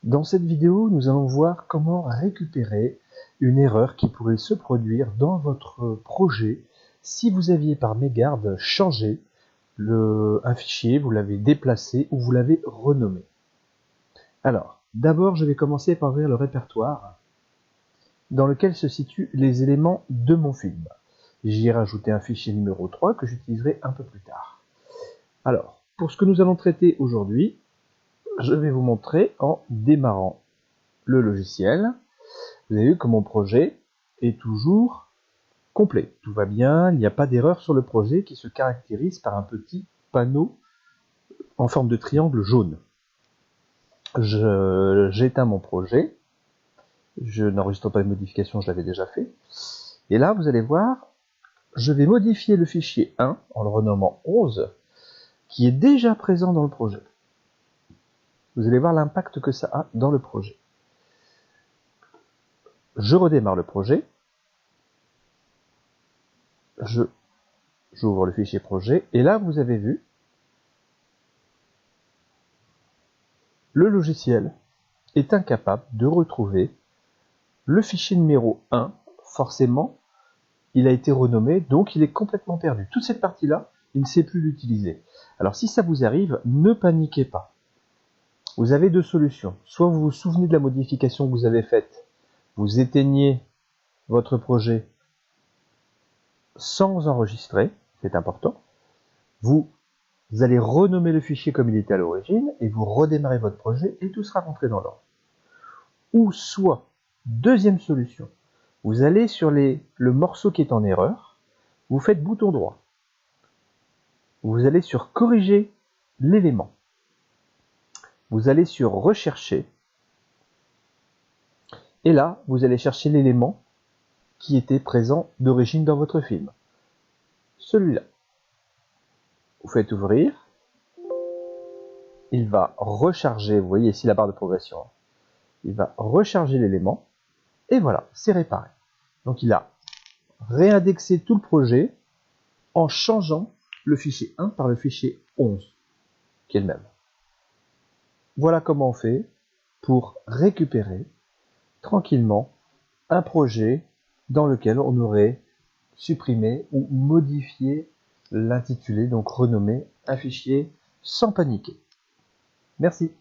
Dans cette vidéo, nous allons voir comment récupérer une erreur qui pourrait se produire dans votre projet si vous aviez par mégarde changé un fichier, vous l'avez déplacé ou vous l'avez renommé. Alors, d'abord, je vais commencer par ouvrir le répertoire dans lequel se situent les éléments de mon film. J'y ai rajouté un fichier numéro 3 que j'utiliserai un peu plus tard. Alors, pour ce que nous allons traiter aujourd'hui, je vais vous montrer en démarrant le logiciel. Vous avez vu que mon projet est toujours complet. Tout va bien, il n'y a pas d'erreur sur le projet qui se caractérise par un petit panneau en forme de triangle jaune. J'éteins mon projet. Je n'enregistre pas de modification, je l'avais déjà fait. Et là, vous allez voir, je vais modifier le fichier 1 en le renommant 11, qui est déjà présent dans le projet. Vous allez voir l'impact que ça a dans le projet. Je redémarre le projet. J'ouvre le fichier projet. Et là, vous avez vu, le logiciel est incapable de retrouver le fichier numéro 1. Forcément, il a été renommé, donc il est complètement perdu. Toute cette partie-là, il ne sait plus l'utiliser. Alors si ça vous arrive, ne paniquez pas. Vous avez deux solutions. Soit vous vous souvenez de la modification que vous avez faite, vous éteignez votre projet sans enregistrer, c'est important. Vous allez renommer le fichier comme il était à l'origine et vous redémarrez votre projet et tout sera rentré dans l'ordre. Ou soit, deuxième solution, vous allez sur le morceau qui est en erreur, vous faites bouton droit. Vous allez sur corriger l'élément. Vous allez sur rechercher. Et là, vous allez chercher l'élément qui était présent d'origine dans votre film. Celui-là. Vous faites ouvrir. Il va recharger, vous voyez ici la barre de progression. Il va recharger l'élément. Et voilà, c'est réparé. Donc il a réindexé tout le projet en changeant le fichier 1 par le fichier 11, qui est le même. Voilà comment on fait pour récupérer tranquillement un projet dans lequel on aurait supprimé ou modifié l'intitulé, donc renommé un fichier sans paniquer. Merci.